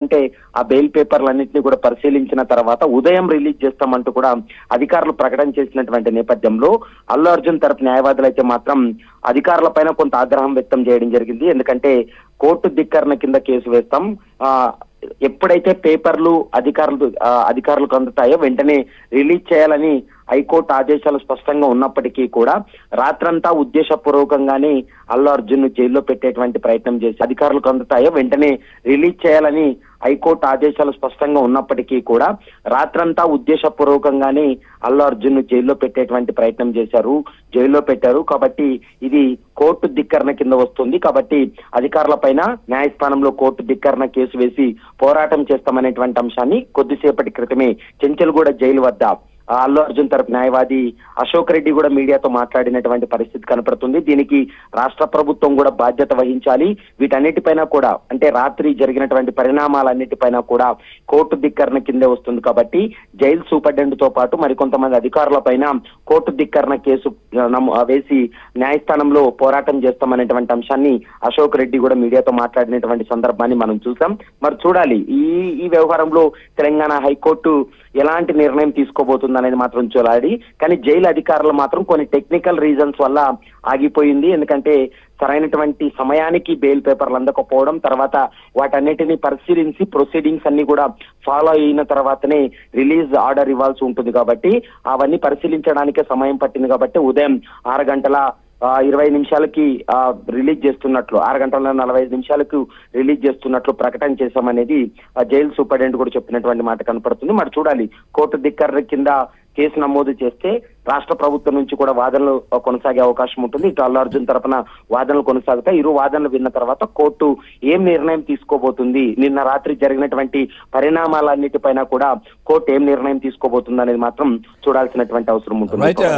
అంటే ఆ బెయిల్ పేపర్లన్నింటినీ కూడా పరిశీలించిన తర్వాత ఉదయం రిలీజ్ చేస్తామంటూ కూడా అధికారులు ప్రకటన చేసినటువంటి నేపథ్యంలో అల్లు అర్జున్ తరపు న్యాయవాదులు అయితే మాత్రం అధికారుల పైన కొంత ఆగ్రహం వ్యక్తం చేయడం జరిగింది. ఎందుకంటే కోర్టు ధిక్కరణ కింద కేసు వేస్తాం, ఎప్పుడైతే పేపర్లు అధికారులకు అందుతాయో వెంటనే రిలీజ్ చేయాలని హైకోర్టు ఆదేశాలు స్పష్టంగా ఉన్నప్పటికీ కూడా రాత్రంతా ఉద్దేశపూర్వకంగానే అల్లు అర్జున్ ను జైల్లో పెట్టేటువంటి ప్రయత్నం చేసి అధికారులకు అందుతాయో వెంటనే రిలీజ్ చేయాలని హైకోర్టు ఆదేశాలు స్పష్టంగా ఉన్నప్పటికీ కూడా రాత్రంతా ఉద్దేశపూర్వకంగానే అల్లు అర్జున్ ను జైల్లో పెట్టేటువంటి ప్రయత్నం చేశారు, జైల్లో పెట్టారు. కాబట్టి ఇది కోర్టు ధిక్కరణ కింద వస్తుంది. కాబట్టి అధికారుల పైన న్యాయస్థానంలో కోర్టు ధిక్కరణ కేసు వేసి పోరాటం చేస్తామనేటువంటి అంశాన్ని కొద్దిసేపటి క్రితమే చెంచల్గూడ జైలు వద్ద అల్లు అర్జున్ తరపు న్యాయవాది అశోక్ రెడ్డి కూడా మీడియాతో మాట్లాడినటువంటి పరిస్థితి కనపడుతుంది. దీనికి రాష్ట్ర ప్రభుత్వం కూడా బాధ్యత వహించాలి. వీటన్నిటిపైన కూడా అంటే రాత్రి జరిగినటువంటి పరిణామాలన్నిటిపైన కూడా కోర్టు ధిక్కరణ కిందే వస్తుంది. కాబట్టి జైలు సూపరింటెండెంట్ తో పాటు మరికొంతమంది అధికారుల పైన కోర్టు ధిక్కరణ కేసు వేసి న్యాయస్థానంలో పోరాటం చేస్తామనేటువంటి అంశాన్ని అశోక్ రెడ్డి కూడా మీడియాతో మాట్లాడినటువంటి సందర్భాన్ని మనం చూసాం. మరి చూడాలి ఈ వ్యవహారంలో తెలంగాణ హైకోర్టు ఎలాంటి నిర్ణయం తీసుకోబోతుంది అనేది మాత్రం చూడాలి. కానీ జైలు అధికారులు మాత్రం కొన్ని టెక్నికల్ రీజన్స్ వల్ల ఆగిపోయింది. ఎందుకంటే సరైనటువంటి సమయానికి బెయిల్ పేపర్లు అందకపోవడం, తర్వాత వాటన్నిటిని పరిశీలించి ప్రొసీడింగ్స్ అన్ని కూడా ఫాలో అయిన తర్వాతనే రిలీజ్ ఆర్డర్ ఇవ్వాల్సి ఉంటుంది. కాబట్టి అవన్నీ పరిశీలించడానికే సమయం పట్టింది. కాబట్టి ఉదయం 6:20 రిలీజ్ చేస్తున్నట్లు 6:45 రిలీజ్ చేస్తున్నట్లు ప్రకటన చేశామనేది జైలు సూపరింటెండెంట్ కూడా చెప్పినటువంటి మాట కనపడుతుంది. మరి చూడాలి, కోర్టు ధిక్కరణ కింద కేసు నమోదు చేస్తే రాష్ట్ర ప్రభుత్వం నుంచి కూడా వాదనలు కొనసాగే అవకాశం ఉంటుంది. ఇటు అల్లు అర్జున్ తరపున వాదనలు కొనసాగుతాయి. ఇరు వాదనలు విన్న తర్వాత కోర్టు ఏం నిర్ణయం తీసుకోబోతుంది, నిన్న రాత్రి జరిగినటువంటి పరిణామాలన్నిటిపైన కూడా కోర్టు ఏం నిర్ణయం తీసుకోబోతుంది అనేది మాత్రం చూడాల్సినటువంటి అవసరం ఉంటుంది.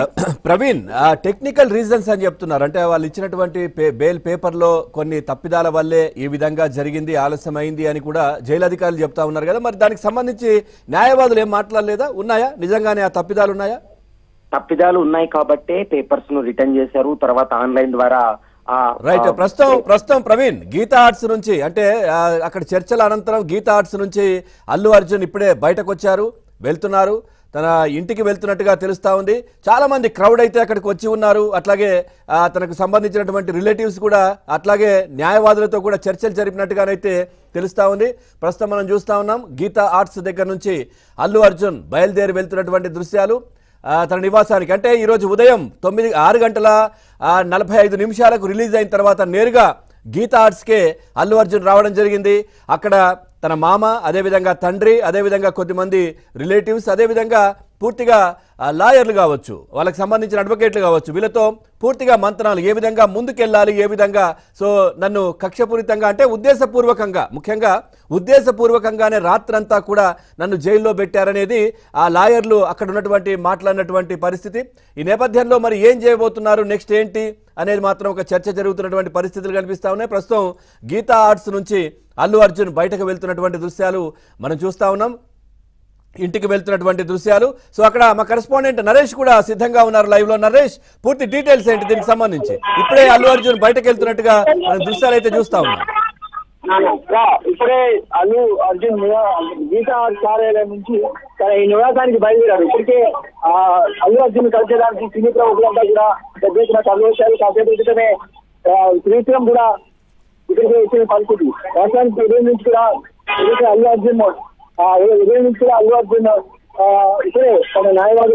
ప్రవీణ్, టెక్నికల్ రీజన్స్ అని చెప్తున్నారు. అంటే వాళ్ళు ఇచ్చినటువంటి బెయిల్ పేపర్ లో కొన్ని తప్పిదాల వల్లే ఈ విధంగా జరిగింది, ఆలస్యమైంది అని కూడా జైలు అధికారులు చెప్తా ఉన్నారు కదా. మరి దానికి సంబంధించి న్యాయవాదులు ఏం మాట్లాడలేదా? ఉన్నాయా నిజంగానే ఆ తప్పిదాలు ఉన్నాయా? తప్పిదాలు ఉన్నాయి కాబట్టే పేపర్స్ ను రిటర్న్ చేశారు. తర్వాత ఆన్లైన్ ద్వారా రైట్. ప్రస్తుతం ప్రవీణ్, గీతా ఆర్ట్స్ నుంచి అంటే అక్కడ చర్చల అనంతరం గీతా ఆర్ట్స్ నుంచి అల్లు అర్జున్ ఇప్పుడే బయటకు వచ్చారు, వెళ్తున్నారు, తన ఇంటికి వెళ్తున్నట్టుగా తెలుస్తా ఉంది. చాలా మంది క్రౌడ్ అయితే అక్కడికి వచ్చి ఉన్నారు. అట్లాగే తనకు సంబంధించినటువంటి రిలేటివ్స్ కూడా అట్లాగే న్యాయవాదులతో కూడా చర్చలు జరిపినట్టుగానైతే తెలుస్తా ఉంది. ప్రస్తుతం మనం చూస్తా ఉన్నాం గీతా ఆర్ట్స్ దగ్గర నుంచి అల్లు అర్జున్ బయలుదేరి వెళ్తున్నటువంటి దృశ్యాలు తన నివాసానికి. అంటే ఈరోజు ఉదయం 6:45 రిలీజ్ అయిన తర్వాత నేరుగా గీతా ఆర్ట్స్కే అల్లు అర్జున్ రావడం జరిగింది. అక్కడ తన మామ, అదేవిధంగా తండ్రి, అదేవిధంగా కొద్దిమంది రిలేటివ్స్, అదేవిధంగా పూర్తిగా లాయర్లు కావచ్చు, వాళ్ళకి సంబంధించిన అడ్వకేట్లు కావచ్చు, వీళ్ళతో పూర్తిగా మంత్రాలు ఏ విధంగా ముందుకెళ్ళాలి, ఏ విధంగా నన్ను కక్షపూరితంగా అంటే ఉద్దేశపూర్వకంగా, ముఖ్యంగా ఉద్దేశపూర్వకంగానే రాత్రంతా కూడా నన్ను జైల్లో పెట్టారనేది ఆ లాయర్లు అక్కడ ఉన్నటువంటి మాట్లాడినటువంటి పరిస్థితి. ఈ నేపథ్యంలో మరి ఏం చేయబోతున్నారు, నెక్స్ట్ ఏంటి అనేది మాత్రం ఒక చర్చ జరుగుతున్నటువంటి పరిస్థితులు కనిపిస్తా ఉన్నాయి. ప్రస్తుతం గీతా ఆర్ట్స్ నుంచి అల్లు అర్జున్ బయటకు వెళ్తున్నటువంటి దృశ్యాలు మనం చూస్తా ఉన్నాం, ఇంటికి వెళ్తున్నటువంటి దృశ్యాలు. సో అక్కడ మా కరెస్పాండెంట్ నరేష్ కూడా సిద్ధంగా ఉన్నారు లైవ్ లో. నరేష్, పూర్తి డీటెయిల్స్ ఏంటి దీనికి సంబంధించి? ఇప్పుడే అల్లు అర్జున్ బయటకు వెళ్తున్నట్టుగా మనం దృశ్యాలు అయితే చూస్తా ఉన్నాం. ఇప్పుడే అల్లు అర్జున్ గీతా కార్యాలయం నుంచి ఈ నివాసానికి బయలుదేరారు. ఇప్పటికే అల్లు అర్జున్ కలిసేదానికి సినీ ప్రముఖులంతా కూడా పెద్ద ఎత్తున సమావేశాలు కాసేపు క్రితమే శ్రీశ్రం కూడా ఇక్కడికి వచ్చిన పరిస్థితి. వాస్తవానికి ఉదయం నుంచి కూడా అల్లు అర్జున్ ఇక్కడే తన న్యాయవాదులు